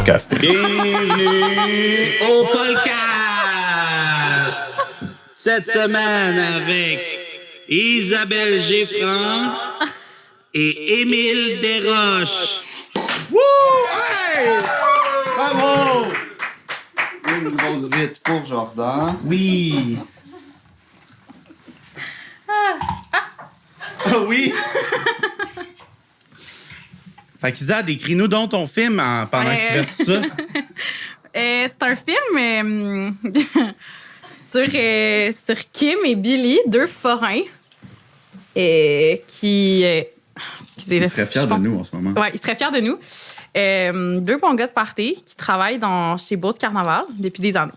podcast. Bienvenue au podcast! Cette semaine avec Isabelle G-Franck et Émile Desroches. Wouh! Hey! Bravo! Une grosse vite pour Jordan. Oui! Ah oui! Fait qu'Isa, décris-nous donc ton film pendant que tu fais ça. C'est un film sur Kim et Billy, deux forains, qui... excusez, Il serait fier de nous en ce moment. Oui, ils seraient fiers de nous. Deux bons gars de party qui travaillent chez Beauce Carnaval depuis des années.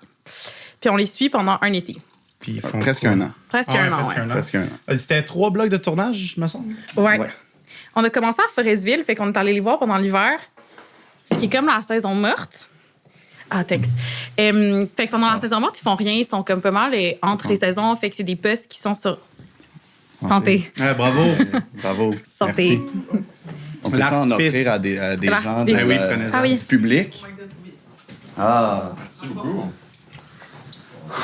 Puis on les suit pendant un été. Puis ils font Presque un an. Presque un an, ouais. Presque un an. C'était 3 blocs de tournage, me semble. Ouais. Ouais. On a commencé à Forestville, fait qu'on est allé les voir pendant l'hiver, ce qui est comme la saison morte. Ah, texte. Fait que pendant la saison morte, ils font rien. Ils sont comme pas mal entre les saisons. Fait que c'est des postes qui sont sur... Santé. Ouais, bravo. Bravo. Santé. Merci. On peut en offrir à des gens L'artifice. Ben oui, prenez-en. Ah oui. du public. Ah. Merci beaucoup.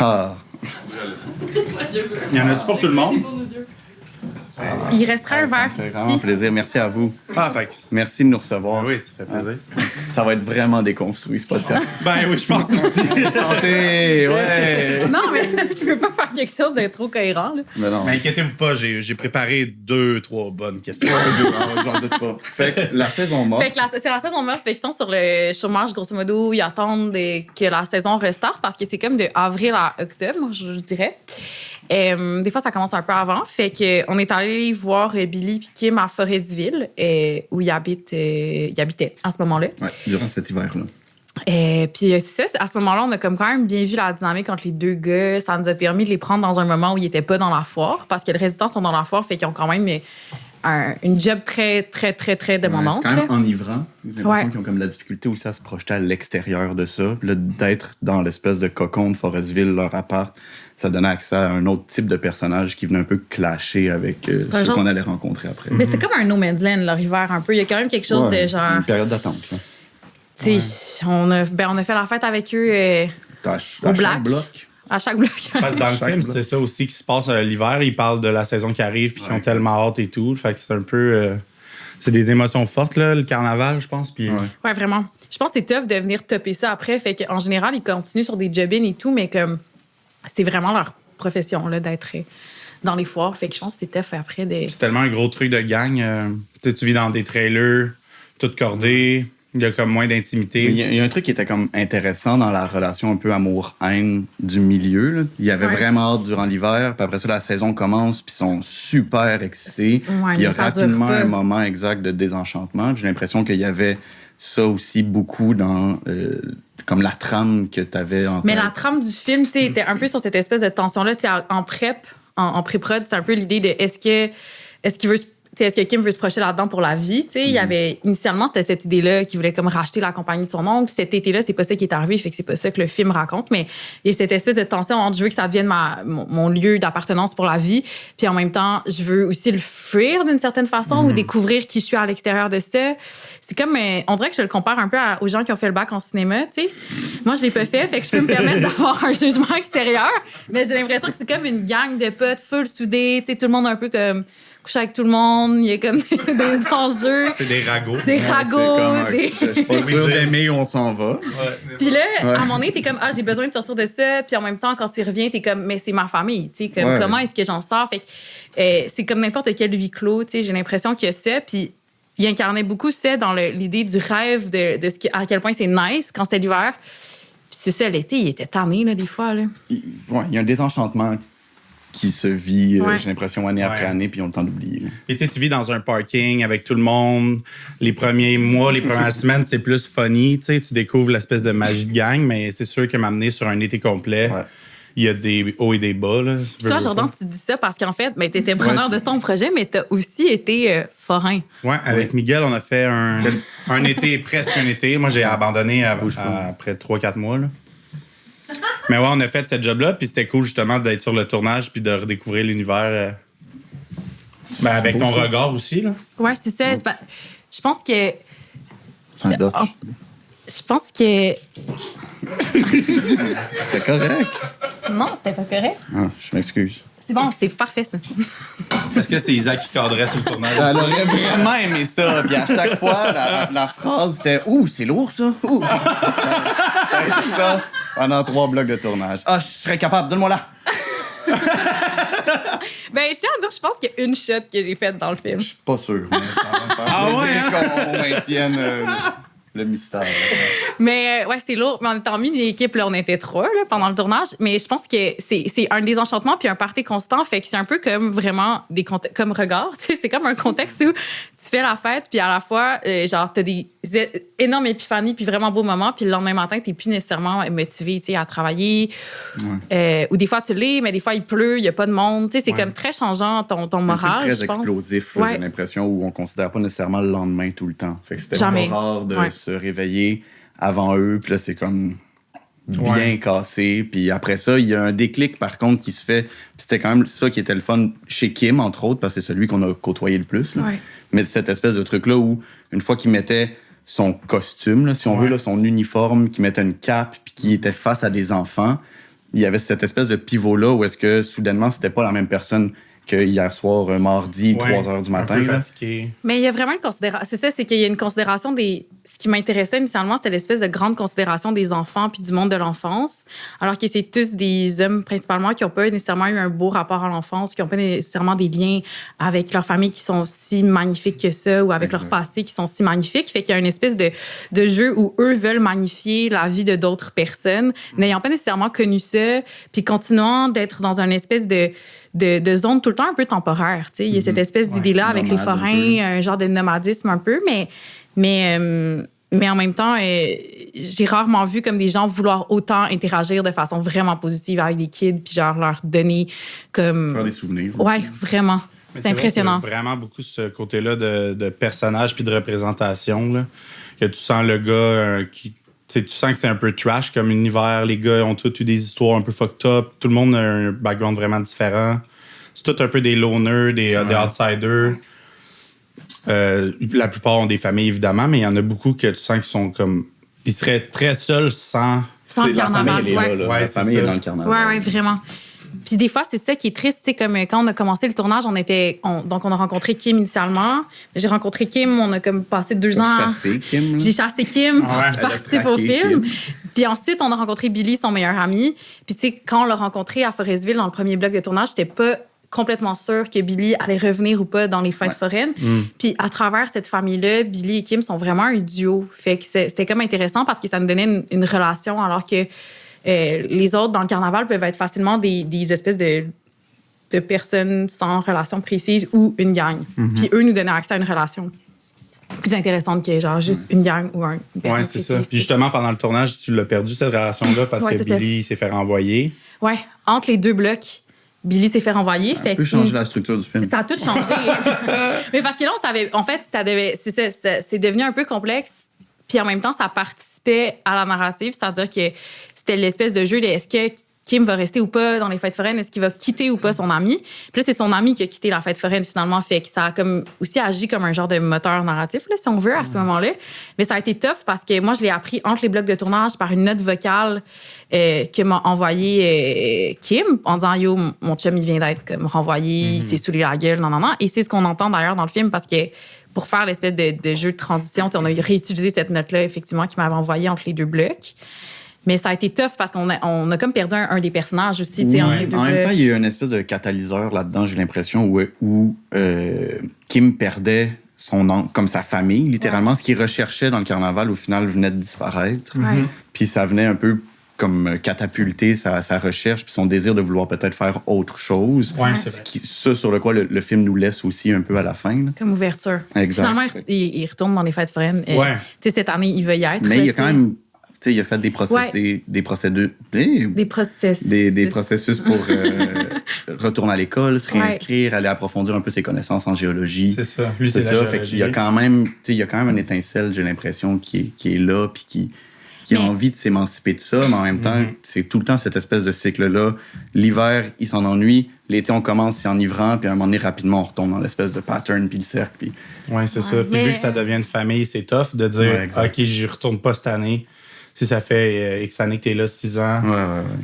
Ah. Il y en a-tu pour tout le monde? Il resterait un verre Ça fait vraiment ici. plaisir. Merci à vous. Ah, fait que... Merci de nous recevoir. Oui, ça fait plaisir. Ça va être vraiment déconstruit, ce podcast. Ben oui, je pense aussi. Santé! Ouais! Non, mais je peux pas faire quelque chose de trop cohérent. Là. Mais non. Mais inquiétez-vous pas, j'ai préparé 2-3 bonnes questions. J'en doute pas. Fait que la saison morte. Fait que c'est la saison morte. Fait qu'ils sont sur le chômage, grosso modo. Ils attendent que la saison restarte parce que c'est comme de avril à octobre, moi, je dirais. Des fois, ça commence un peu avant. Fait qu'on est allé voir Billy et Kim à Forestville, où ils habitaient à ce moment-là. Ouais, durant cet hiver-là. Puis c'est ça, à ce moment-là, on a comme quand même bien vu la dynamique entre les deux gars. Ça nous a permis de les prendre dans un moment où ils n'étaient pas dans la foire, parce que les résidents sont dans la foire, fait qu'ils ont quand même une job très, très, très, très demandante. C'est quand même là. enivrant. J'ai l'impression Ouais. qu'ils ont comme de la difficulté aussi à se projeter à l'extérieur de ça. Puis là, d'être dans l'espèce de cocon de Forestville, leur appart, ça donnait accès à un autre type de personnage qui venait un peu clasher avec un ceux genre- qu'on allait rencontrer après. Mais c'était comme un no man's land, leur hiver, un peu. Il y a quand même quelque chose Ouais, de genre... une période d'attente. Là. Tu sais, on a fait la fête avec eux À au chaque Black. bloc. À chaque bloc. Parce que dans le Chaque film, bloc. c'est ça aussi qui se passe l'hiver. Ils parlent de la saison qui arrive puis qu'ils ont tellement hâte et tout. Fait que c'est un peu... c'est des émotions fortes, là, le carnaval, je pense. Puis... Ouais. Ouais, vraiment. Je pense que c'est tough de venir topper ça après. Fait qu'en général, ils continuent sur des job-ins et tout, mais comme c'est vraiment leur profession là, d'être dans les foires. Fait que je pense que c'est tough après de... C'est tellement un gros truc de gang. Tu sais, tu vis dans des trailers, tout cordé. Il y a comme moins Mais d'intimité. Il y a un truc qui était comme intéressant dans la relation un peu amour-haine du milieu. Là. Il y avait Ouais. vraiment hâte durant l'hiver, puis après ça, la saison commence, puis ils sont super excités. Ouais, Puis il y a mais ça dure rapidement pas. un moment exact de désenchantement. J'ai l'impression qu'il y avait ça aussi beaucoup dans comme la trame que tu avais en Mais tête. la trame du film, tu sais, était un peu sur cette espèce de tension-là. Tu sais, en prep, en pré-prod, c'est un peu l'idée de est-ce que Kim veut se projeter là-dedans pour la vie? Tu sais, il y avait initialement, c'était cette idée-là qu'il voulait comme racheter la compagnie de son oncle. Cet été-là, c'est pas ça qui est arrivé, fait que c'est pas ça que le film raconte. Mais il y a cette espèce de tension entre je veux que ça devienne mon lieu d'appartenance pour la vie, puis en même temps, je veux aussi le fuir d'une certaine façon ou découvrir qui je suis à l'extérieur de ça. C'est comme, on dirait que je le compare un peu aux gens qui ont fait le bac en cinéma, tu sais. Moi, je l'ai pas fait, fait que je peux me permettre d'avoir un jugement extérieur, mais j'ai l'impression que c'est comme une gang de potes full soudés, tu sais, tout le monde un peu comme coucher avec tout le monde, il y a comme des enjeux, C'est des ragots. des Ouais, ragots, c'est comme, des... Je suis pas sûr d'aimer où on s'en va. Puis là, Ouais. à un moment donné, t'es comme, j'ai besoin de sortir de ça. Puis en même temps, quand tu reviens, t'es comme, mais c'est ma famille, tu sais, comme, Ouais. comment est-ce que j'en sors? Fait que c'est comme n'importe quel huis clos, tu sais, j'ai l'impression qu'il y a ça. Puis il incarnait beaucoup ça dans l'idée du rêve de à quel point c'est nice quand c'était l'hiver. Puis c'est ça, l'été, il était tanné, là, des fois, là. Il y a un désenchantement qui se vit, Ouais. j'ai l'impression, année après année, puis on a le temps d'oublier. là. Et tu sais, tu vis dans un parking avec tout le monde. Les premiers mois, les premières semaines, c'est plus funny. Tu sais, tu découvres l'espèce de magie de gang, mais c'est sûr que m'amener sur un été complet, Ouais. il y a des hauts et des bas. Là. Puis toi, Jordan, tu dis ça parce qu'en fait, t'étais preneur Ouais, de ton projet, mais t'as aussi été forain. Ouais, avec Miguel, on a fait un été, presque un été. Moi, j'ai abandonné après 3-4 mois. Là. Mais ouais, on a fait cette job-là, puis c'était cool justement d'être sur le tournage puis de redécouvrir l'univers avec ton regard aussi. Là. Ouais, c'est ça. Je pense que C'est un Dutch. Je pense que... C'était correct. Non, c'était pas correct. Ah, je m'excuse. C'est bon, c'est parfait, ça. Est-ce que c'est Isa qui cadrait sur le tournage? Elle aurait vraiment aimé ça. Puis à chaque fois, la phrase était « Ouh, c'est lourd, ça! Ouh! » Ça a été ça pendant 3 blocs de tournage. Ah, je serais capable, donne-moi là! Ben, je tiens à dire, je pense qu'il y a une shot que j'ai faite dans le film. Je suis pas sûr. Mais ça va me faire Ah ouais, plaisir qu'on maintienne le mystère. Mais ouais, c'est lourd. Mais on était en mini-équipe, là, on était 3 là, pendant le tournage. Mais je pense que c'est un désenchantement puis un party constant. Fait que c'est un peu comme vraiment comme regard. C'est comme un contexte où tu fais la fête puis à la fois, genre, t'as des énormes épiphanies puis vraiment beaux moments. Puis le lendemain matin, t'es plus nécessairement motivé à travailler. Ouais. Ou des fois, tu l'es, mais des fois, il pleut, il y a pas de monde. C'est comme très changeant ton moral, très je pense. explosif, là, j'ai l'impression, où on considère pas nécessairement le lendemain tout le temps. Fait que c'était vraiment rare de se réveiller avant eux. Puis là, c'est comme bien cassé. Puis après ça, il y a un déclic, par contre, qui se fait. Puis c'était quand même ça qui était le fun chez Kim, entre autres, parce que c'est celui qu'on a côtoyé le plus. Là. Mais cette espèce de truc-là où, une fois qu'il mettait son costume, là, si on veut, là, son uniforme, qu'il mettait une cape, puis qu'il était face à des enfants, il y avait cette espèce de pivot-là où est-ce que, soudainement, c'était pas la même personne que hier soir, mardi, 3 heures du matin. Un peu fatigué. Mais il y a vraiment une considération. C'est ça, c'est qu'il y a une considération des. Ce qui m'intéressait initialement, c'était l'espèce de grande considération des enfants puis du monde de l'enfance. Alors que c'est tous des hommes, principalement, qui n'ont pas nécessairement eu un beau rapport à l'enfance, qui n'ont pas nécessairement des liens avec leur famille qui sont si magnifiques que ça ou avec leur passé qui sont si magnifiques. Fait qu'il y a une espèce de jeu où eux veulent magnifier la vie de d'autres personnes, n'ayant pas nécessairement connu ça, puis continuant d'être dans une espèce de zone tout le temps un peu temporaire. Il y a cette espèce d'idée-là avec les forains, un genre de nomadisme un peu, mais en même temps, j'ai rarement vu comme des gens vouloir autant interagir de façon vraiment positive avec des kids, puis genre leur donner comme... Faire des souvenirs. Ouais, vraiment. C'est impressionnant. Vrai, vraiment beaucoup ce côté-là de personnage puis de représentation, là, que tu sens le gars qui... Tu sens que c'est un peu trash comme univers. Les gars ont tous eu des histoires un peu fucked up. Tout le monde a un background vraiment différent. C'est tout un peu des loners, des outsiders. La plupart ont des familles, évidemment, mais il y en a beaucoup que tu sens qu'ils sont comme... Ils seraient très seuls sans le carnaval. La famille est dans le carnaval. Ouais, vraiment. Puis des fois, c'est ça qui est triste. C'est comme quand on a commencé le tournage, donc on a rencontré Kim initialement. J'ai rencontré Kim, on a comme passé 2 ans. J'ai chassé Kim pour qu'il participe au film. Puis ensuite, on a rencontré Billy, son meilleur ami. Puis tu sais, quand on l'a rencontré à Forestville dans le premier bloc de tournage, j'étais pas complètement sûre que Billy allait revenir ou pas dans les fêtes foraines. Puis à travers cette famille-là, Billy et Kim sont vraiment un duo. Fait que c'était comme intéressant parce que ça nous donnait une relation alors que les autres, dans le carnaval, peuvent être facilement des espèces de personnes sans relation précise ou une gang. Puis eux nous donnaient accès à une relation plus intéressante que genre juste une gang ou une personne précise. C'est ça. Puis justement, pendant le tournage, tu l'as perdu, cette relation-là, parce que Billy s'est fait renvoyer. Ouais, entre les 2 blocs, Billy s'est fait renvoyer. Ça a peu changé la structure du film. Ça a tout changé. Mais parce que là, on savait... En fait, c'est devenu un peu complexe. Puis en même temps, ça participait à la narrative. C'est-à-dire que c'était l'espèce de jeu de est-ce que Kim va rester ou pas dans les fêtes foraines? Est-ce qu'il va quitter ou pas son ami? Puis là, c'est son ami qui a quitté la fête foraine, finalement. Fait que ça a comme aussi agi comme un genre de moteur narratif, là, si on veut, à ce moment-là. Mais ça a été tough parce que moi, je l'ai appris entre les blocs de tournage par une note vocale que m'a envoyée Kim en disant « Yo, mon chum, il vient d'être comme renvoyé, il s'est saoulé la gueule, non. » Et c'est ce qu'on entend d'ailleurs dans le film parce que pour faire l'espèce de jeu de transition, on a réutilisé cette note-là, effectivement, qui m'avait envoyée entre les 2 blocs. Mais ça a été tough parce qu'on a comme perdu un des personnages aussi. Oui, en même temps, il y a eu une espèce de catalyseur là-dedans, j'ai l'impression, où Kim perdait comme sa famille, littéralement. Ce qu'il recherchait dans le carnaval, au final, venait de disparaître. Puis ça venait un peu comme catapulter sa recherche puis son désir de vouloir peut-être faire autre chose. C'est vrai. Ça sur le quoi le film nous laisse aussi un peu à la fin. Là. Comme ouverture. Exact. Finalement, il retourne dans les fêtes foraines. Cette année, il veut y être. Mais il y a quand même... il a fait des procédures... Des processus pour retourner à l'école, se réinscrire, aller approfondir un peu ses connaissances en géologie. C'est ça. Lui, c'est la géologie. Fait qu'il y a quand même une étincelle, j'ai l'impression, qui est là puis qui a envie de s'émanciper de ça, mais en même temps, c'est tout le temps cette espèce de cycle-là. L'hiver, il s'en ennuie. l'été, on commence, c'est enivrant, puis à un moment donné, rapidement, on retombe dans l'espèce de pattern, puis le cercle. Puis... Oui, c'est ça. Puis vu que ça devient une famille, c'est tough de dire OK, j'y retourne pas cette année. Si ça fait X années que t'es là, 6 ans,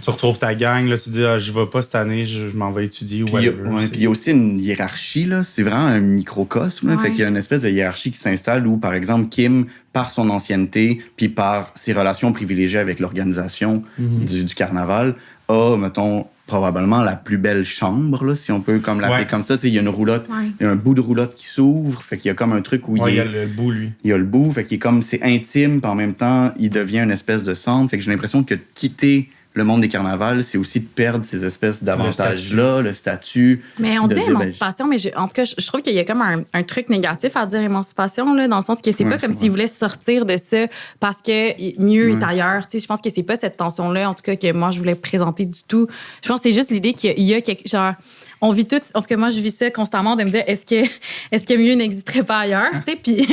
tu retrouves ta gang, là, tu dis j'y vais pas cette année, je m'en vais étudier ou whatever. Puis il y a aussi une hiérarchie, là. C'est vraiment un microcosme. Fait qu'il y a une espèce de hiérarchie qui s'installe où, par exemple, Kim, par son ancienneté, puis par ses relations privilégiées avec l'organisation du carnaval, a, mettons, probablement la plus belle chambre, là, si on peut comme l'appeler comme ça. Il y a une roulotte, il y a un bout de roulotte qui s'ouvre, fait qu'il y a comme un truc où il y a le bout, lui. Il y a le bout, fait qu'il est comme, c'est intime, puis en même temps, il devient une espèce de centre. Fait que j'ai l'impression que quitter le monde des carnavals, c'est aussi de perdre ces espèces d'avantages-là, le statut. Mais on dit émancipation, mais en tout cas, je trouve qu'il y a comme un truc négatif à dire émancipation, là, dans le sens que c'est pas comme s'ils voulaient sortir de ça parce que mieux est ailleurs. Je pense que c'est pas cette tension-là, en tout cas, que moi, je voulais présenter du tout. Je pense que c'est juste l'idée qu'il y a quelque genre... On vit tout, en tout cas, moi, je vis ça constamment de me dire, est-ce que mieux n'existerait pas ailleurs? Puis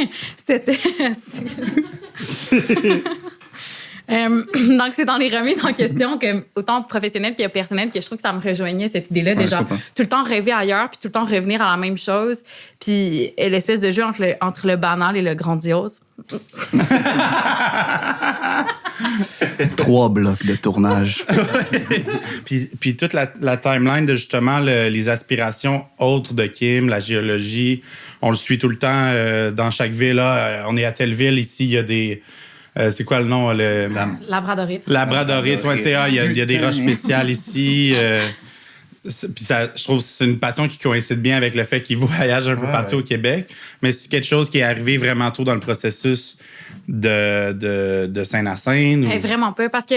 c'était... donc, c'est dans les remises en question, que, autant professionnelles que personnelles, que je trouve que ça me rejoignait, cette idée-là, de genre, tout le temps rêver ailleurs, puis tout le temps revenir à la même chose, puis l'espèce de jeu entre le banal et le grandiose. 3 blocs de tournage. puis toute la timeline de justement les aspirations autres de Kim, la géologie, on le suit tout le temps dans chaque ville. Là, on est à telle ville, ici, il y a des... c'est quoi le nom? Labradorite. Labradorite, ouais, tu sais, il y a des roches spéciales ici. Puis je trouve que c'est une passion qui coïncide bien avec le fait qu'il voyage un peu partout au Québec. Mais c'est quelque chose qui est arrivé vraiment tôt dans le processus de Saint-Hyacinthe? Vraiment peu, parce que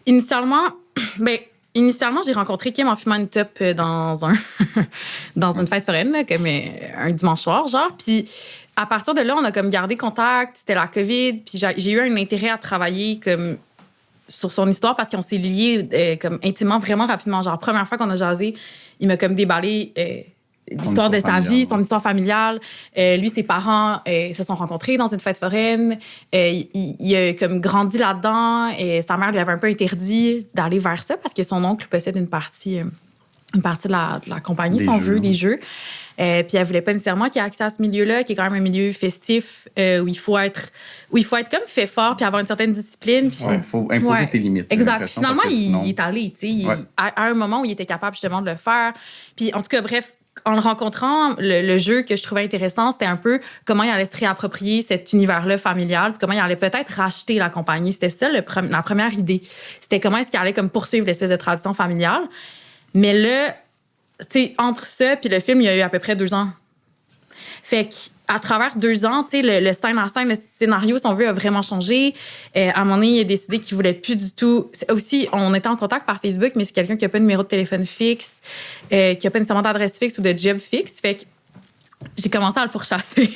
initialement, j'ai rencontré Kim en fumant une top dans une fête foraine, là, comme un dimanche soir, genre. Puis à partir de là, on a comme gardé contact. C'était la COVID. Puis j'ai eu un intérêt à travailler comme sur son histoire parce qu'on s'est liés comme intimement, vraiment rapidement. Genre, première fois qu'on a jasé, il m'a comme déballé l'histoire de sa vie, son histoire familiale. Lui, ses parents se sont rencontrés dans une fête foraine. Il a comme grandi là-dedans. Et sa mère lui avait un peu interdit d'aller vers ça parce que son oncle possède une partie de la compagnie, si on veut, des jeux. Puis elle voulait pas nécessairement qu'il y ait accès à ce milieu-là, qui est quand même un milieu festif, où il faut être comme fait fort puis avoir une certaine discipline. Il faut imposer ses limites. Exact. Finalement, sinon... il est allé, tu sais, à un moment où il était capable justement de le faire. Puis en tout cas, bref, en le rencontrant, le jeu que je trouvais intéressant, c'était un peu comment il allait se réapproprier cet univers-là familial, puis comment il allait peut-être racheter la compagnie. C'était ça la première idée. C'était comment est-ce qu'il allait comme poursuivre l'espèce de tradition familiale. Mais là, tu sais, entre ça puis le film, il y a eu à peu près 2 ans. Fait qu'à travers 2 ans, tu sais, le scène en scène, le scénario, si on veut, a vraiment changé. À un moment donné, il a décidé qu'il voulait plus du tout... Aussi, on était en contact par Facebook, mais c'est quelqu'un qui n'a pas de numéro de téléphone fixe, qui n'a pas nécessairement d'adresse fixe ou de job fixe. Fait que j'ai commencé à le pourchasser.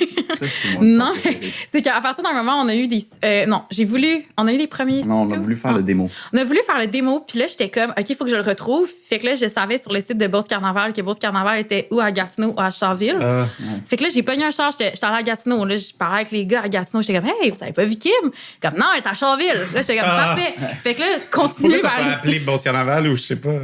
Non, mais c'est qu'à partir d'un moment, on a eu des... on a eu des premiers Non, on a voulu faire le démo. On a voulu faire le démo, puis là, j'étais comme, OK, il faut que je le retrouve. Fait que là, je savais sur le site de Beauce Carnaval que Beauce Carnaval était ou à Gatineau ou à Charville. Fait que là, j'ai pogné un char, j'étais allée à Gatineau. Là, je parlais avec les gars à Gatineau. J'étais comme, hey, vous savez pas vu Kim? Comme, non, elle est à Charville. Là, j'étais comme, parfait. Fait que là, continue vers... Pourquoi appeler Beauce Carnaval ou je sais pas?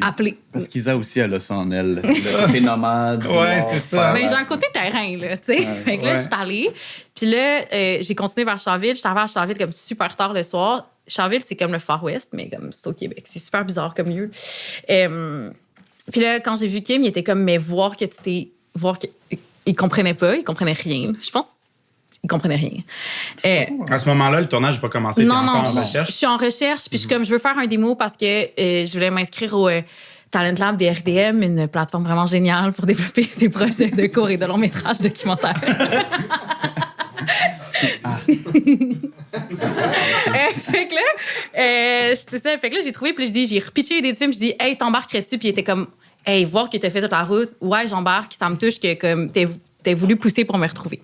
Appeler. Parce qu'Isa aussi, elle a ça en elle. Le côté nomade. Ouais, c'est ça. Mais j'ai un côté terrain, là, tu sais. Fait que là, je suis allée. Puis là, j'ai continué vers Charville. Je suis arrivée à Charville comme super tard le soir. Charville, c'est comme le Far West, mais comme c'est au Québec. C'est super bizarre comme lieu. Puis là, quand j'ai vu Kim, il était comme, mais voir qu'il comprenait pas, il comprenait rien. Je pense qu'il comprenait rien. À ce moment-là, le tournage n'a pas commencé. Non, je suis en recherche. Puis je veux faire un démo parce que je voulais m'inscrire au Talent Lab des RDM, une plateforme vraiment géniale pour développer des projets de courts et de longs métrages documentaires. Fait que là, j'ai trouvé, puis j'ai repitché l'idée du film, je dis, hey, t'embarquerais-tu? Puis il était comme, hey, voir que t'as fait toute la route, ouais, j'embarque, ça me touche que comme t'as voulu pousser pour me retrouver.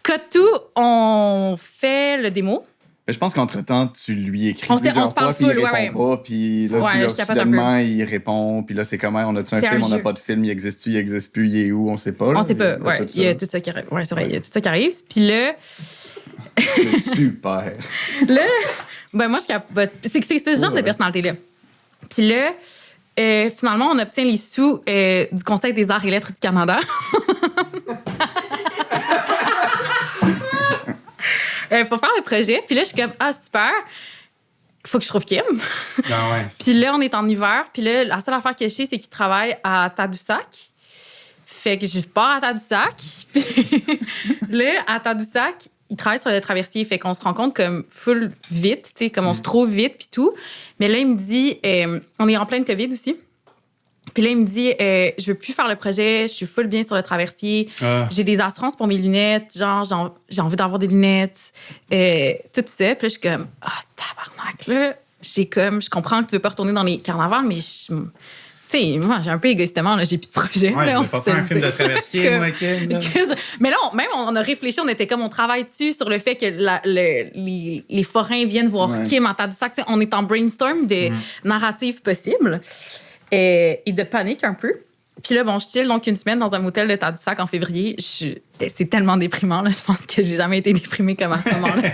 Cut tout, on fait le démo. Je pense qu'entre-temps, tu lui écris on se parle full, puis il répond pas, puis là, finalement, il répond, puis là, c'est comment, on a-tu un film, on n'a pas de film, il existe plus, il est où, on sait pas. On sait pas, il y a tout ça qui arrive. Ouais, c'est vrai, il y a tout ça qui arrive. Puis là... C'est super. Là, moi, je capote. C'est ce genre de personnalité-là. Puis là, finalement, on obtient les sous du Conseil des arts et lettres du Canada. Pour faire le projet. Puis là, je suis comme, super, faut que je trouve Kim. Ah ouais, puis là, on est en hiver. Puis là, la seule affaire que je sais, c'est qu'il travaille à Tadoussac. Fait que je pars à Tadoussac. Puis là, à Tadoussac, il travaille sur le traversier. Fait qu'on se rencontre comme full vite, tu sais, comme on se trouve vite, puis tout. Mais là, il me dit, on est en pleine COVID aussi. Puis là, il me dit, je veux plus faire le projet, je suis full bien sur le traversier. J'ai des assurances pour mes lunettes, genre, j'ai envie d'avoir des lunettes. Tout ça. Puis là, je suis comme, tabarnak, là. Je comprends que tu veux pas retourner dans les carnavals, mais tu sais, moi, j'ai un peu égoïstement, là, j'ai plus de projet. Ouais, là, je veux pas faire un film de traversier, moi, Kim. Mais là, même, on a réfléchi, on était comme, on travaille dessus sur le fait que les forains viennent voir Kim à Tadoussac. On est en brainstorm de narratives possibles. Et de panique un peu. Puis là, je chill donc une semaine dans un motel de Tadoussac en février. C'est tellement déprimant, là. Je pense que j'ai jamais été déprimée comme à ce moment-là.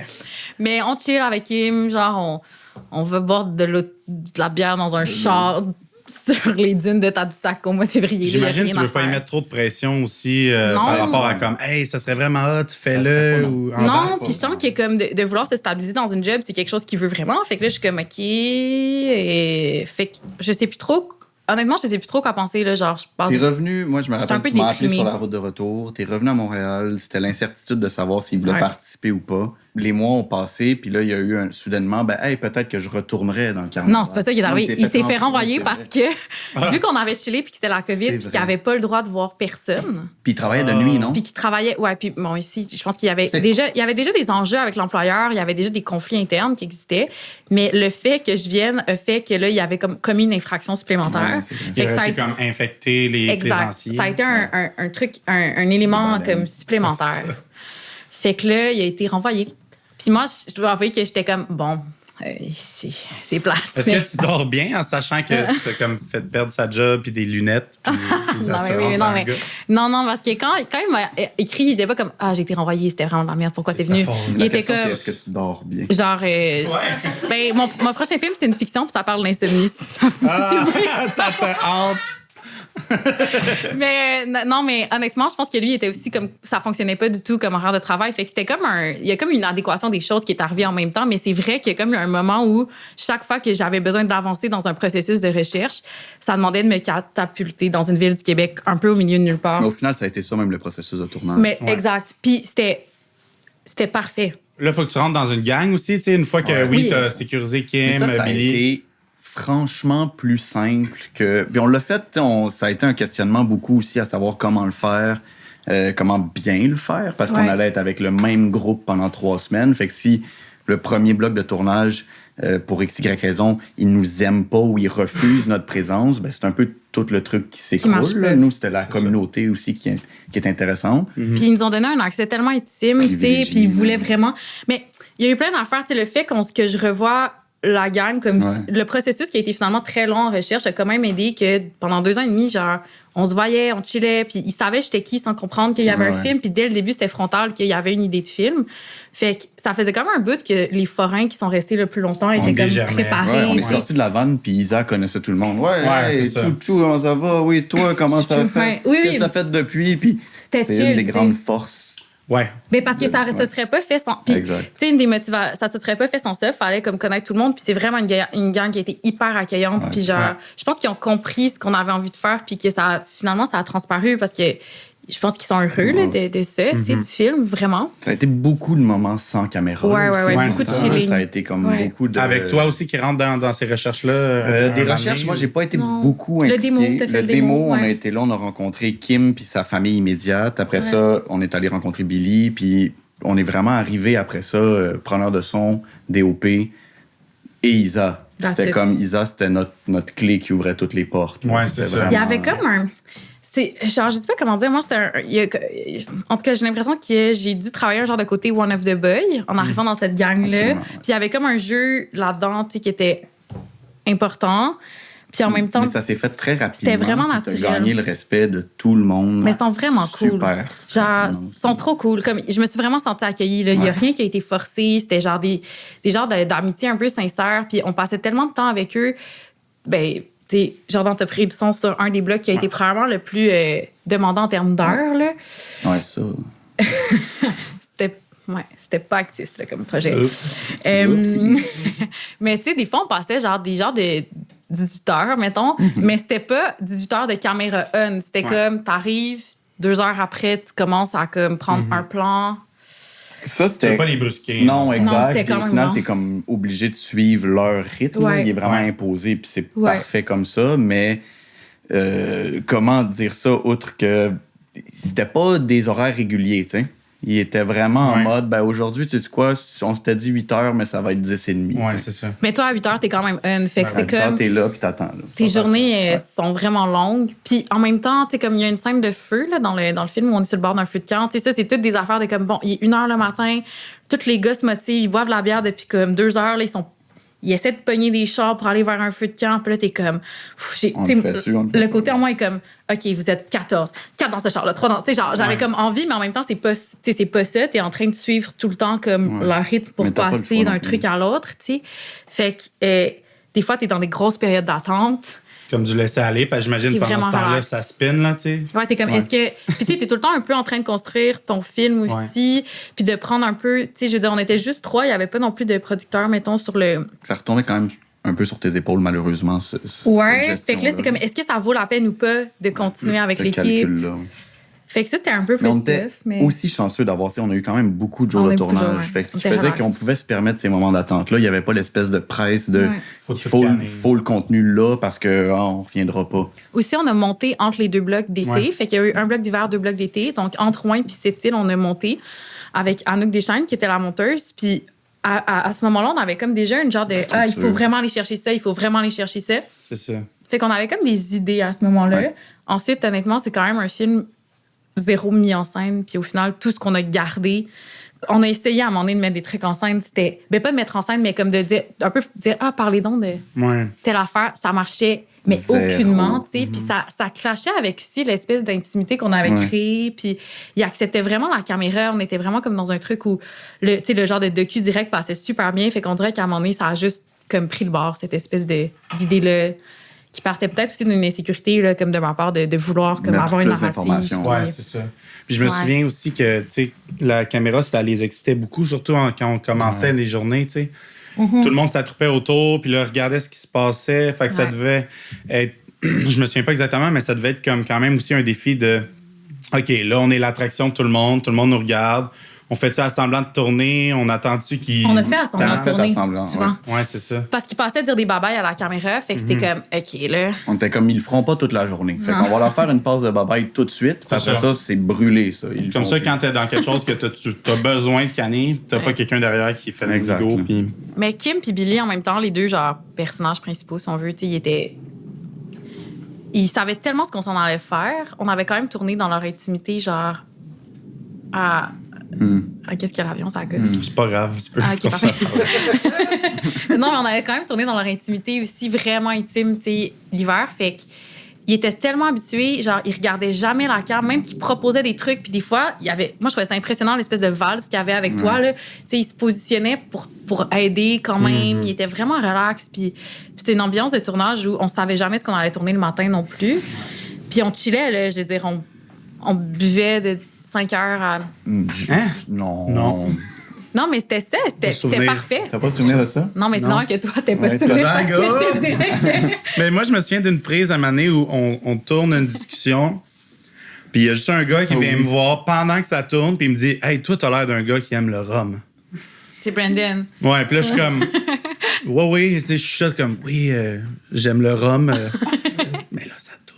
Mais on chill avec Kim, genre, on va boire de la bière dans un char sur les dunes de Tadoussac au mois de février. J'imagine que tu veux pas y mettre trop de pression aussi par rapport à comme, hey, ça serait vraiment hot, fais-le. Non, puis je sens que comme de vouloir se stabiliser dans une job, c'est quelque chose qu'il veut vraiment. Fait que là, je suis comme, OK. Fait que je sais plus trop. Honnêtement, je sais plus trop quoi penser. Là, genre, je pense. T'es revenu, moi, je me rappelle que tu m'as appelé déprimée. sur la route de retour. T'es revenu à Montréal. C'était l'incertitude de savoir s'il voulait participer ou pas. Les mois ont passé, puis là, il y a eu soudainement, peut-être que je retournerais dans le carnaval. Non, c'est pas ça qui est arrivé. Il s'est fait renvoyer parce que, vu qu'on avait chillé puis que c'était la COVID, puis qu'il n'avait pas le droit de voir personne. Puis il travaillait de nuit, non? Puis qu'il travaillait. Ouais, puis ici, je pense qu'il y avait déjà des enjeux avec l'employeur, il y avait déjà des conflits internes qui existaient. Mais le fait que je vienne a fait que là, il y avait comme commis une infraction supplémentaire. Il aurait pu comme infecter les plaisanciers. Ça a été un truc, un élément comme supplémentaire. Fait que là, il a été renvoyé. Puis moi, je dois avouer que j'étais comme, c'est plate. Est-ce que tu dors bien en sachant que tu as comme fait perdre sa job puis des lunettes puis des assurances à un gars? Non, parce que quand il m'a écrit, il était pas comme, j'ai été renvoyé, c'était vraiment de la merde, pourquoi t'es venu? Il était comme... Est-ce que tu dors bien? Genre, mon prochain film, c'est une fiction puis ça parle d'insomnie. Ça te hante! Mais non, mais honnêtement, je pense que lui était aussi comme ça fonctionnait pas du tout comme horaire de travail. Fait que c'était comme il y a comme une adéquation des choses qui est arrivée en même temps. Mais c'est vrai qu'il y a comme eu un moment où chaque fois que j'avais besoin d'avancer dans un processus de recherche, ça demandait de me catapulter dans une ville du Québec un peu au milieu de nulle part. Mais au final, ça a été ça même le processus de tournage. Mais exact. Puis c'était parfait. Là, il faut que tu rentres dans une gang aussi, tu sais, une fois que t'as sécurisé Kim, ça Billy. A été franchement plus simple que... Puis on l'a fait, ça a été un questionnement beaucoup aussi à savoir comment le faire, comment bien le faire, parce qu'on allait être avec le même groupe pendant 3 semaines. Fait que si le premier bloc de tournage, pour XY raison, ils nous aiment pas ou ils refusent notre présence, c'est un peu tout le truc qui s'écroule. Nous, c'était la communauté aussi qui est intéressante. Mm-hmm. Puis ils nous ont donné un accès tellement intime, tu sais, puis ils voulaient vraiment... Mais il y a eu plein d'affaires, tu sais, le fait que je revois la gang, comme le processus qui a été finalement très long en recherche a quand même aidé que pendant 2 ans et demi, genre, on se voyait, on chillait, puis ils savaient j'étais qui sans comprendre qu'il y avait un film, puis dès le début, c'était frontal qu'il y avait une idée de film. Fait que ça faisait comme un bout que les forains qui sont restés le plus longtemps étaient comme préparés. On est sortis de la vanne, puis Isa connaissait tout le monde. Chouchou, comment ça va? Oui, toi, comment ça va fait? Qu'est-ce que t'as fait depuis? Puis c'est une des grandes forces. Ouais. Mais parce que ça se serait pas fait sans. Puis, tu sais, une des motivations, ça se serait pas fait sans ça. Fallait comme connaître tout le monde. Puis c'est vraiment une gang qui a été hyper accueillante. Puis genre, je pense qu'ils ont compris ce qu'on avait envie de faire. Puis que finalement, ça a transparu parce que je pense qu'ils sont heureux là, de ça, tu sais, du film, vraiment. Ça a été beaucoup de moments sans caméra. Ouais, beaucoup de chilling. Ça a été comme beaucoup de... Avec toi aussi qui rentre dans ces recherches-là? Des recherches, moi, j'ai pas été beaucoup impliqué. Le démo, on a été là, on a rencontré Kim puis sa famille immédiate. Après ça, on est allé rencontrer Billy, puis on est vraiment arrivé après ça, preneur de son, DOP et Isa. C'était comme Isa, c'était notre clé qui ouvrait toutes les portes. Ouais, c'est ça. Vraiment... Il y avait comme un... Genre, je sais pas comment dire. Moi, en tout cas, j'ai l'impression que j'ai dû travailler un genre de côté one of the boy en arrivant dans cette gang-là. Puis il y avait comme un jeu là-dedans, tu sais, qui était important. Puis en même temps... Mais ça s'est fait très rapidement. C'était vraiment naturel. T'as gagné le respect de tout le monde. Mais ils sont vraiment cool. Super. Genre, ils sont trop cool. Comme, je me suis vraiment sentie accueillie. Il n'y a rien qui a été forcé. C'était genre des genres d'amitié un peu sincères. Puis on passait tellement de temps avec eux. genre dans ta pris le son sur un des blocs qui a été probablement le plus demandant en termes d'heures. Là. Ouais, ça. C'était pas actif là, comme projet. Mais tu sais, des fois, on passait des genres de 18 heures, mettons, mais c'était pas 18 heures de caméra on. C'était comme, t'arrives, 2 heures après, tu commences à comme, prendre un plan. Ça, c'était. Tu pas les brusquer. Non, exact. Non, c'était quand au final, t'es comme obligé de suivre leur rythme. Ouais. Il est vraiment imposé, puis c'est parfait comme ça. Mais comment dire ça, outre que c'était pas des horaires réguliers, tu sais. Il était vraiment en mode, aujourd'hui, tu sais quoi, on s'était dit 8 heures, mais ça va être 10h30. Ouais, c'est ça. Mais toi, à 8 heures, t'es quand même on. Fait que c'est comme. T'es là, puis t'attends. Là. Tes journées sont vraiment longues. Puis en même temps, tu sais, comme il y a une scène de feu là, dans le film où on est sur le bord d'un feu de camp, tu sais, ça, c'est toutes des affaires de comme, bon, il est 1h le matin, tous les gars se motivent, ils boivent de la bière depuis comme 2 heures, là, ils essaient de pogner des chars pour aller vers un feu de camp. Puis là, t'es comme. Le côté en moi est comme, OK, vous êtes 14. 4 dans ce char-là, 3 dans. Tu sais, genre, j'avais comme envie, mais en même temps, c'est pas ça. T'es en train de suivre tout le temps comme leur rythme pour passer d'un truc à l'autre, tu sais. Fait que des fois, t'es dans des grosses périodes d'attente. Comme du laisser aller, parce que j'imagine pendant ce temps-là, ça spin, là, tu sais. Ouais, t'es comme, est-ce que. Puis t'es tout le temps un peu en train de construire ton film aussi, puis de prendre un peu. Tu sais, je veux dire, on était juste 3, il y avait pas non plus de producteurs, mettons, sur le. Ça retournait quand même un peu sur tes épaules, malheureusement. Ouais, fait que là, c'est comme, est-ce que ça vaut la peine ou pas de continuer avec l'équipe? Fait que ça, c'était un peu plus tough. Mais aussi chanceux d'avoir, on a eu quand même beaucoup de jours de tournage. Fait que ce qui faisait qu'on pouvait se permettre ces moments d'attente-là. Il n'y avait pas l'espèce de presse de faut le contenu là parce qu'on ne reviendra pas. Aussi, on a monté entre les 2 blocs d'été. Ouais. Fait qu'il y a eu un bloc d'hiver, 2 blocs d'été. Donc, entre Rouen et Sept-Îles, on a monté avec Anouk Deschaines, qui était la monteuse. Puis à ce moment-là, on avait comme déjà une genre de il faut vraiment aller chercher ça, il faut vraiment aller chercher ça. C'est ça. Fait qu'on avait comme des idées à ce moment-là. Ouais. Ensuite, honnêtement, c'est quand même un film 0 mis en scène. Puis au final, tout ce qu'on a gardé, on a essayé à un moment donné de mettre des trucs en scène. C'était, pas de mettre en scène, mais comme de dire, un peu dire, parlez donc de telle affaire. Ça marchait, mais aucunement, tu sais. Puis ça clashait avec aussi l'espèce d'intimité qu'on avait créée. Puis il acceptait vraiment la caméra. On était vraiment comme dans un truc où le genre de docu direct passait super bien. Fait qu'on dirait qu'à un moment donné, ça a juste comme pris le bord, cette espèce d'idée-là. Qui partait peut-être aussi d'une insécurité, là, comme de ma part, de vouloir comme avoir une narrative. Ouais, c'est ça. Puis je me souviens aussi que, tu sais, la caméra, ça les excitait beaucoup, surtout quand on commençait les journées, tu sais. Tout le monde s'attroupait autour, puis là, regardait ce qui se passait. Fait que ça devait être... je me souviens pas exactement, mais ça devait être comme quand même aussi un défi de... OK, là, on est l'attraction de tout le monde nous regarde. On fait-tu à semblant de tourner? On attend-tu qu'il... On a fait à semblant de tourner, souvent. Ouais, c'est ça. Parce qu'ils passaient à dire des babayes à la caméra, fait que c'était comme, OK, là... On était comme, ils le feront pas toute la journée. Fait qu'on va leur faire une pause de babayes tout de suite. Après ça, c'est brûlé, ça. Comme ça, quand t'es dans quelque chose que tu as besoin de canner, t'as pas quelqu'un derrière qui fait le bigot. Puis... Mais Kim puis Billy, en même temps, les deux, genre, personnages principaux, si on veut, tu sais, ils savaient tellement ce qu'on s'en allait faire. On avait quand même tourné dans leur intimité, genre, qu'est-ce qu'il y a l'avion, ça gosse? C'est pas grave, tu peux OK, parfait. Non, mais on avait quand même tourné dans leur intimité aussi vraiment intime, tu sais, l'hiver. Fait qu'ils étaient tellement habitués, genre, ils regardaient jamais la cam, même qu'ils proposaient des trucs. Puis des fois, il y avait... Moi, je trouvais ça impressionnant, l'espèce de valse qu'il y avait avec toi, là. Tu sais, ils se positionnaient pour aider quand même. Ils étaient vraiment relax. Puis c'était une ambiance de tournage où on savait jamais ce qu'on allait tourner le matin non plus. Puis on chillait, là. Je veux dire, on buvait de 5 heures à... Non. Non, mais c'était ça. C'était parfait. T'as pas souvenir de ça? Non, mais c'est normal que toi, t'aies pas de souvenir. Mais moi, je me souviens d'une prise à un moment donné où on tourne une discussion, puis il y a juste un gars qui vient me voir pendant que ça tourne, puis il me dit « Hey, toi, t'as l'air d'un gars qui aime le rhum. » C'est Brandon. Ouais, puis là, je suis comme... Oui, tu sais, je suis comme... Oui, j'aime le rhum. Mais là, ça tourne.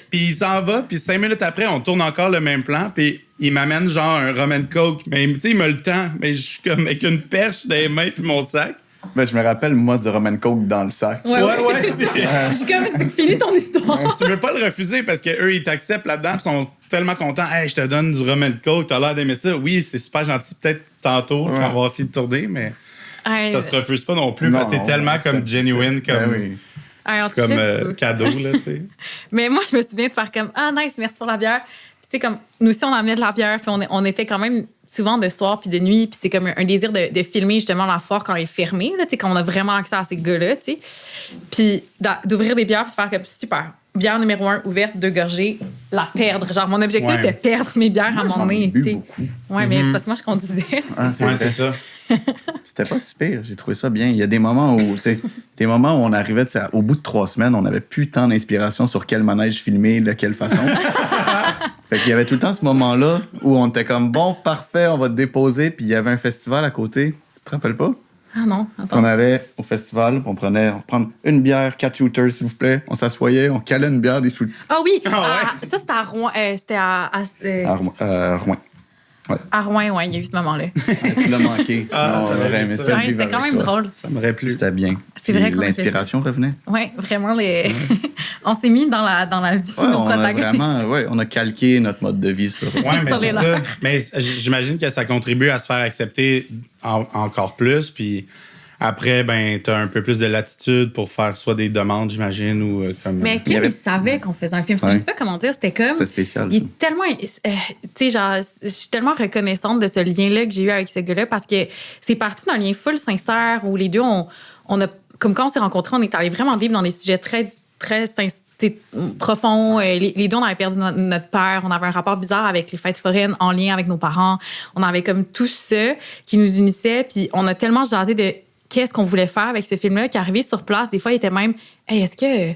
Puis il s'en va, puis 5 minutes après, on tourne encore le même plan, puis il m'amène genre un rum and coke. Mais tu sais, il me le tend, mais je suis comme avec une perche dans les mains puis mon sac. Ben, je me rappelle, moi, du rum and coke dans le sac. Ouais. Je suis comme, c'est fini ton histoire. Tu veux pas le refuser parce qu'eux, ils t'acceptent là-dedans, puis sont tellement contents. Hey, je te donne du rum and coke, t'as l'air d'aimer ça. Oui, c'est super gentil, peut-être tantôt, quand on va avoir fini de tourner, mais ça se refuse pas non plus, parce que c'est tellement comme genuine, comme cadeau, là, tu sais. Mais moi, je me souviens de faire comme, nice, merci pour la bière. tu sais, comme nous aussi, on amenait de la bière, puis on était quand même souvent de soir puis de nuit, puis c'est comme un désir de filmer justement la foire quand elle est fermée, là, tu sais, quand on a vraiment accès à ces gars-là, tu sais. Puis d'ouvrir des bières puis de faire comme super. Bière numéro 1, ouverte, 2 gorgées, la perdre. Genre, mon objectif, c'était de perdre mes bières à un moment donné. Ouais, mais c'est parce que moi, je conduisais. C'est ça. C'était pas si pire. J'ai trouvé ça bien. Il y a des moments où, on arrivait, au bout de 3 semaines, on n'avait plus tant d'inspiration sur quel manège filmer, de quelle façon. Fait qu'il y avait tout le temps ce moment-là où on était comme, bon, parfait, on va te déposer. Puis il y avait un festival à côté. Tu te rappelles pas? Ah non, attends. On allait au festival, on prenait une bière, 4 shooters, s'il vous plaît. On s'assoyait, on calait une bière, des shooters. Ah oui! Ça, c'était à Rouen. C'était à Rouen. Ouais. À Rouen, ouais, il y a eu ce moment-là. Tu l'as manqué. J'aurais aimé ça. C'était quand même drôle. Ça m'aurait plu. C'était bien. C'est vrai que l'inspiration revenait. Oui, vraiment. On s'est mis dans la vie de nos protagonistes. On a calqué notre mode de vie sur. Oui, mais c'est ça. Mais j'imagine que ça contribue à se faire accepter encore plus. Puis après, ben, tu as un peu plus de latitude pour faire soit des demandes, j'imagine, ou comme. Mais Kim, il savait qu'on faisait un film. Je sais pas comment dire. C'était comme. C'est spécial. Il est tellement. Tu sais, genre, je suis tellement reconnaissante de ce lien-là que j'ai eu avec ce gars-là parce que c'est parti d'un lien full sincère où les deux, on a. Comme quand on s'est rencontrés, on est allés vraiment deep dans des sujets très, très profonds. Les deux, on avait perdu notre père. On avait un rapport bizarre avec les fêtes foraines en lien avec nos parents. On avait comme tout ça qui nous unissait. Puis on a tellement jasé de qu'est-ce qu'on voulait faire avec ce film-là qu'arrivé sur place, des fois, il était même « Hey, est-ce que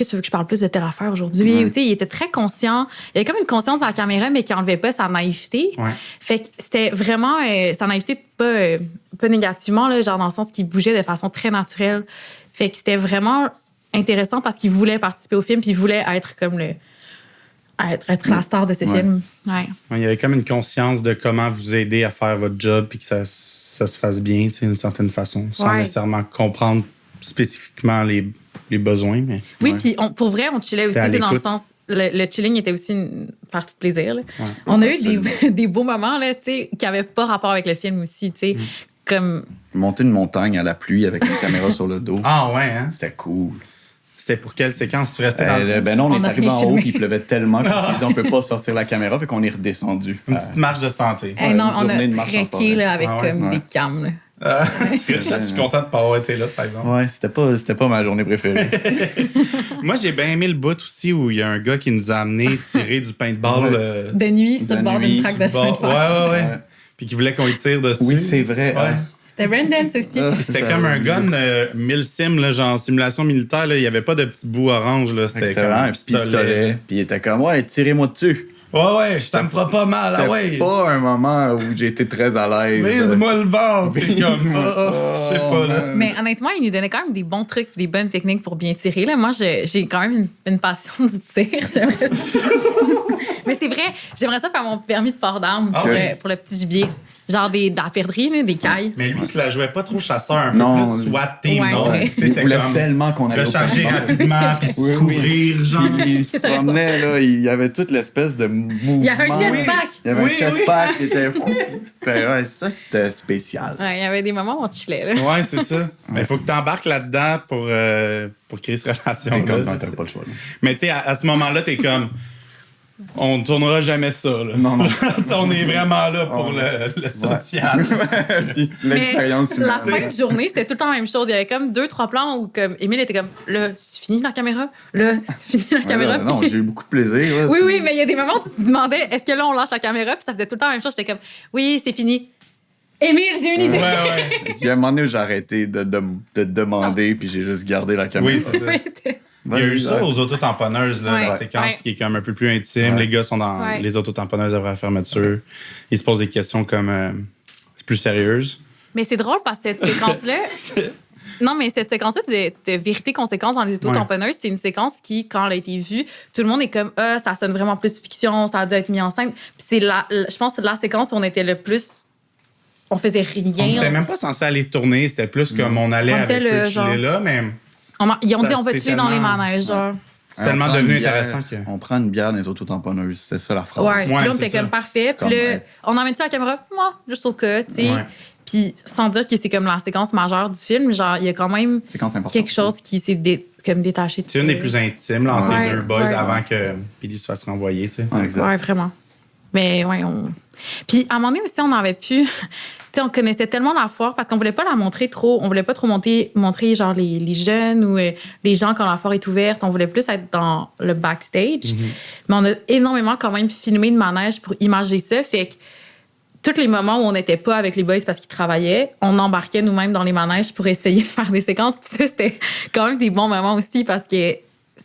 tu veux que je parle plus de telle affaire aujourd'hui? » Ou, il était très conscient. Il y avait comme une conscience de la caméra, mais qui n'enlevait pas sa naïveté. Ouais. Fait que c'était vraiment sa naïveté, pas négativement, là, genre dans le sens qu'il bougeait de façon très naturelle. Fait que c'était vraiment intéressant parce qu'il voulait participer au film puis il voulait être comme être la star de ce film. Ouais. Il y avait comme une conscience de comment vous aider à faire votre job puis que ça se fasse bien, d'une certaine façon, sans nécessairement comprendre spécifiquement les besoins. Mais, oui, puis pour vrai, on chillait aussi, dans le sens... Le chilling était aussi une partie de plaisir. Là. Ouais. On a eu des beaux moments là, qui n'avaient pas rapport avec le film aussi. Comme... Monter une montagne à la pluie avec une caméra sur le dos. Ah ouais, hein? C'était cool. C'était pour quelle séquence? Tu restais dans le fond? Ben non, on est arrivé en haut puis il pleuvait tellement qu'on s'est dit on peut pas sortir la caméra, fait qu'on est redescendu. Une petite marche de santé. Non, on a tréqué là, avec des cams. Là. Je suis content de ne pas avoir été là, par exemple. Ouais, c'était pas ma journée préférée. Moi, j'ai bien aimé le bout aussi où il y a un gars qui nous a amené tirer du paintball. De nuit, sur le bord d'une traque de chemin de fer. Ouais. Puis qui voulait qu'on y tire dessus. Oui, c'est vrai. Ouais. C'était Brandon, ça aussi. C'était comme un gun mille-sim, là, genre simulation militaire. Là. Il n'y avait pas de petit bout orange. Là. C'était comme un pistolet. Puis il était comme, ouais, tirez-moi dessus. Ouais, ça me fera pas mal. C'était pas un moment où j'ai été très à l'aise. Mise-moi le ventre. Puis comme, je sais pas. Là. Mais honnêtement, il nous donnait quand même des bons trucs, des bonnes techniques pour bien tirer. Là. Moi, j'ai quand même une passion du tir. Mais c'est vrai, j'aimerais ça faire mon permis de port d'armes pour le petit gibier. Genre de la perdrix, des cailles. Mais lui, il se la jouait pas trop chasseur, un peu plus SWAT team, non? Il voulait tellement qu'on allait recharger rapidement, puis se couvrir, genre. Il se promenait, là, il y avait toute l'espèce de mouvement. Il y avait un jetpack. Il y avait un jetpack qui était... Ouais, ça, c'était spécial. Ouais, il y avait des moments où on chillait, là. Ouais, c'est ça. Mais il faut que tu embarques là-dedans pour créer cette relation-là. T'as pas le choix. Mais tu sais, à ce moment-là, t'es comme... On ne tournera jamais ça. Là. Non. On est vraiment là pour le social. L'expérience humaine. La fin de journée, c'était tout le temps la même chose. Il y avait comme 2-3 plans où comme Émile était comme là, c'est fini la caméra. Là, c'est fini la caméra. Non, j'ai eu beaucoup de plaisir. Là, oui, mais il y a des moments où tu te demandais est-ce que là, on lâche la caméra? Puis ça faisait tout le temps la même chose. J'étais comme oui, c'est fini. Émile, j'ai une idée. Ouais. Il y a un moment donné où j'ai arrêté de demander, puis j'ai juste gardé la caméra. Oui, c'est ça. Il y a eu ça aux autotamponneuses, là, la séquence qui est comme un peu plus intime. Les gars sont dans les autotamponneuses après la fermeture. Ils se posent des questions comme plus sérieuses. Mais c'est drôle parce que cette séquence-là... Non, mais cette séquence-là de vérité-conséquence dans les autotamponneuses, c'est une séquence qui, quand elle a été vue, tout le monde est comme « Ah, ça sonne vraiment plus fiction, ça a dû être mis en scène. » Puis je pense que c'est la séquence où on était le plus... On faisait rien. On n'était même pas censé aller tourner. C'était plus comme on allait avec eux chiller là, mais... Ils ont dit on va chiller dans les manèges, genre. C'est tellement devenu intéressant que... On prend une bière dans les autotamponneuses. C'est ça la phrase. Ouais, puis là, on était comme parfait. Puis là, on emmène-tu la caméra? Moi, juste au cas, tu sais. Puis sans dire que c'est comme la séquence majeure du film, genre, il y a quand même quelque chose qui s'est comme détacher de ça. C'est une des plus intimes là, entre les deux boys ouais. avant que Billy se fasse renvoyer, tu sais. Ouais, vraiment. Mais ouais, Puis à un moment donné aussi, on avait pu... Tu sais, on connaissait tellement la foire parce qu'on voulait pas la montrer trop. On voulait pas trop montrer genre les jeunes ou les gens quand la foire est ouverte. On voulait plus être dans le backstage. Mm-hmm. Mais on a énormément quand même filmé de manège pour imager ça. Fait que tous les moments où on n'était pas avec les boys parce qu'ils travaillaient, on embarquait nous-mêmes dans les manèges pour essayer de faire des séquences. Puis ça, c'était quand même des bons moments aussi parce que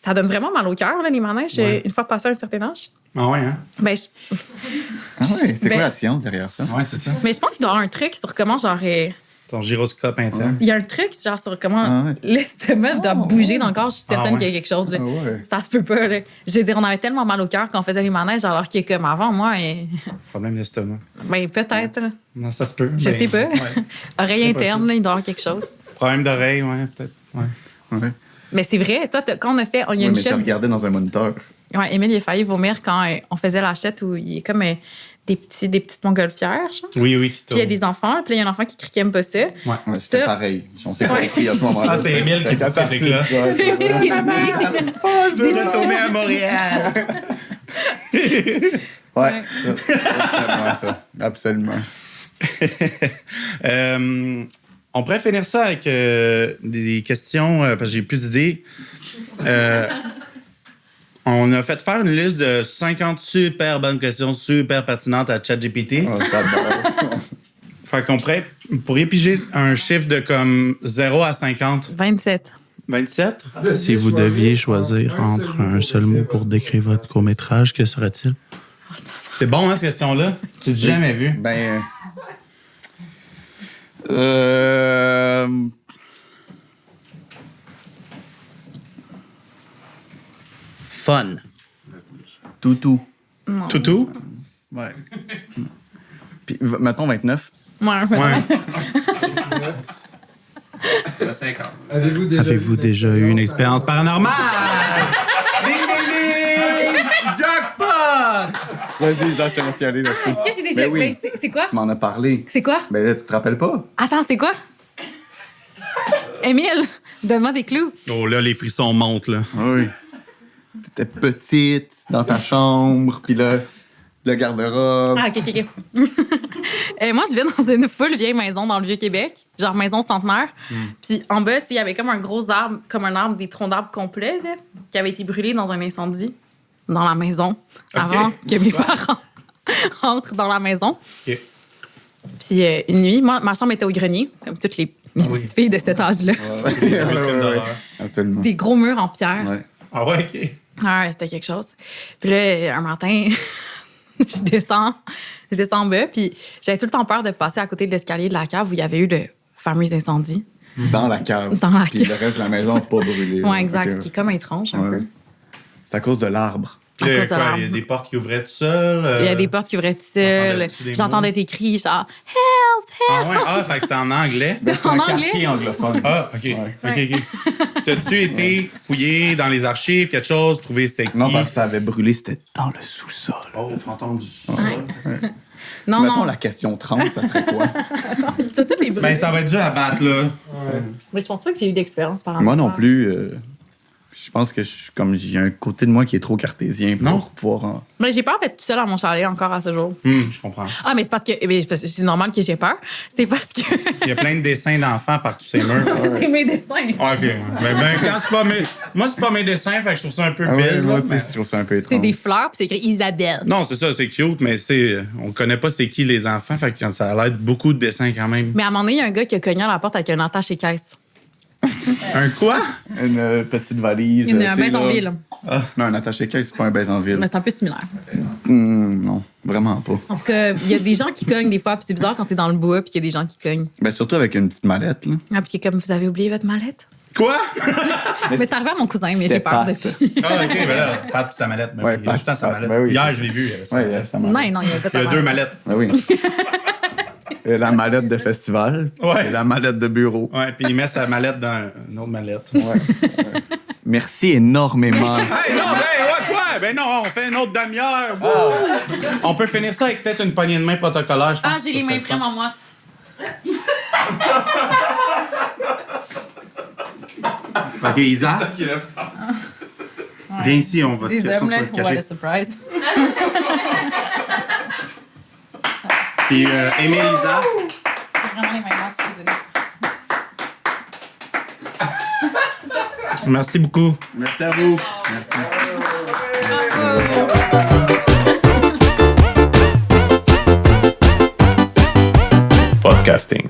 ça donne vraiment mal au cœur, là, les manèges, une fois passé un certain âge. Ah ouais, hein? Ben, c'est quoi la science derrière ça? Ouais, c'est ça. Mais je pense qu'il doit y avoir un truc sur comment, genre... Ton gyroscope interne. Il y a un truc, genre, sur comment l'estomac doit bouger dans le corps. Je suis certaine qu'il y a quelque chose, là. Ça se peut pas, là. Je veux dire, on avait tellement mal au cœur quand on faisait les manèges, alors que, comme avant, moi... Problème d'estomac. Ben, peut-être. Non, ça se peut. Je sais pas. Oreille interne, là, il doit y avoir quelque chose. Problème d'oreille, ouais, peut-être. Ouais. Mais c'est vrai. Toi, quand on a fait... Il y a une mais tu regardais dans un moniteur. Ouais, Émile, il a failli vomir quand on faisait la chette où il est comme des petites montgolfières, genre. Oui, Puis il y a des enfants, puis il y a un enfant qui crie qu'il aime pas ça. Ouais, c'est pareil. On s'est compris à ce moment-là. Ah, c'est Émile qui dit ce truc-là. C'est Émile qui dit. Je veux retourner à Montréal. Ouais, c'est ça. Absolument. On pourrait finir ça avec des questions, parce que j'ai plus d'idées. On a fait faire une liste de 50 super bonnes questions, super pertinentes à ChatGPT. Oh, j'adore. Fait qu'on pourrait piger un chiffre de comme 0 à 50. 27. 27? Si vous deviez choisir entre un seul mot pour décrire votre court-métrage, que serait-il? C'est bon, hein, cette question-là? Tu l'as jamais vu? Ben... Fun. Toutou. Non. Toutou? Ouais. Puis, mettons 29. Ouais. 50. Avez-vous déjà eu une expérience paranormale? Ding, ding, ding! Jackpot! Vas-y, je te laisse y aller là-dessus. Est-ce que j'ai déjà... Oui. Ben, c'est quoi? Tu m'en as parlé. C'est quoi? Ben là, tu te rappelles pas? Attends, c'est quoi? Émile, donne-moi des clous. Oh là, les frissons montent, là. Oui. T'étais petite, dans ta chambre, puis là, le garde-robe. Ah, OK. Moi, je viens dans une full vieille maison dans le Vieux-Québec, genre maison centenaire. Puis en bas, il y avait comme un gros arbre, comme un arbre, des troncs d'arbres complets, là, qui avait été brûlé dans un incendie dans la maison avant que mes parents entrent dans la maison. OK. Puis une nuit, ma chambre était au grenier, comme toutes les petites filles de cet âge-là. Ouais. Absolument. Des gros murs en pierre. Ouais. Ah ouais, OK. Ah ouais, c'était quelque chose. Puis là, un matin, je descends en bas, puis j'avais tout le temps peur de passer à côté de l'escalier de la cave où il y avait eu le fameux incendie. Dans la cave. Dans la Puis cave. le reste de la maison n'a pas brûlé. Ouais, exact. Okay. Ce qui est comme étrange, un peu. C'est à cause de l'arbre. À cause de Il y a l'arbre. des portes qui ouvraient tout seules. Il y a des portes qui ouvraient tout seules. Entendais-tu des J'entendais mots? des cris, genre « Help! Ah ouais? Ah, fait que c'était en anglais. C'était en un anglais. quartier anglophone. Ah, OK. Ouais. OK. T'as-tu été fouillé dans les archives, quelque chose, trouvé c'est qui? Non, parce que ça avait brûlé, c'était dans le sous-sol. Oh, fantôme du sous-sol. Non, Mettons non. la question 30, ça serait quoi? C'est tout est brûlé. Ben, ça va être dur à battre, là. Mais je pense pas que j'ai eu d'expérience par rapport. Moi non plus. Je pense que j'ai un côté de moi qui est trop cartésien pour Non. pouvoir... Mais j'ai peur d'être tout seul à mon chalet encore à ce jour. Je comprends. Ah, mais c'est parce que c'est normal que j'ai peur. C'est parce que Il y a plein de dessins d'enfants par tous ces murs. c'est mes dessins. Ah, OK. Mais quand c'est pas mes... Moi, c'est pas mes dessins, fait que je trouve ça un peu Ah ouais, bise, moi là, aussi, mais- je trouve ça un peu étrange. C'est des fleurs, puis c'est écrit Isabelle. Non, c'est ça, c'est cute, mais on connaît pas c'est qui les enfants, fait que ça a l'air de beaucoup de dessins quand même. Mais à un moment donné, il y a un gars qui a cogné à la porte avec un attaché-caisse. Un quoi? Une petite valise. Un tu sais, baies-en-ville. là. Non, un attaché-caisse, c'est pas un baies-en-ville. Mais c'est un peu similaire. Non, vraiment pas. En tout cas, il y a des gens qui cognent des fois, puis c'est bizarre quand t'es dans le bois, puis qu'il y a des gens qui cognent. Ben, surtout avec une petite mallette, là. Ah, puis comme vous avez oublié votre mallette. Quoi? Mais c'est arrivé à mon cousin, mais j'ai C'était peur Pat. depuis. Ah, OK, ben là, Pat pis sa mallette. Ben, Ouais, il a tout le temps sa Pat, mallette. ben oui. Hier, je l'ai vu. Il avait sa Ouais, mallette. ça m'a... Non, il y avait pas Il y a ça. deux mallettes. Ben oui. Et la mallette de festival. Ouais. Et la mallette de bureau. Ouais, puis il met sa mallette dans une autre mallette. Ouais. Merci énormément. Hey, non, ben, quoi? Ben non, on fait une autre demi-heure. Wouh! On peut finir ça avec peut-être une poignée de main protocolaire, je pense. Ah, j'ai les mains vraiment moites. Ok, Isa, Ça qui lève tard. viens ici, on va te Des cacher. hommes, là, pour voir le surprise. Puis, Aimé Lisa. C'est vraiment les mêmes matchs, excusez-moi. Merci beaucoup. Merci à vous. Merci. Podcasting.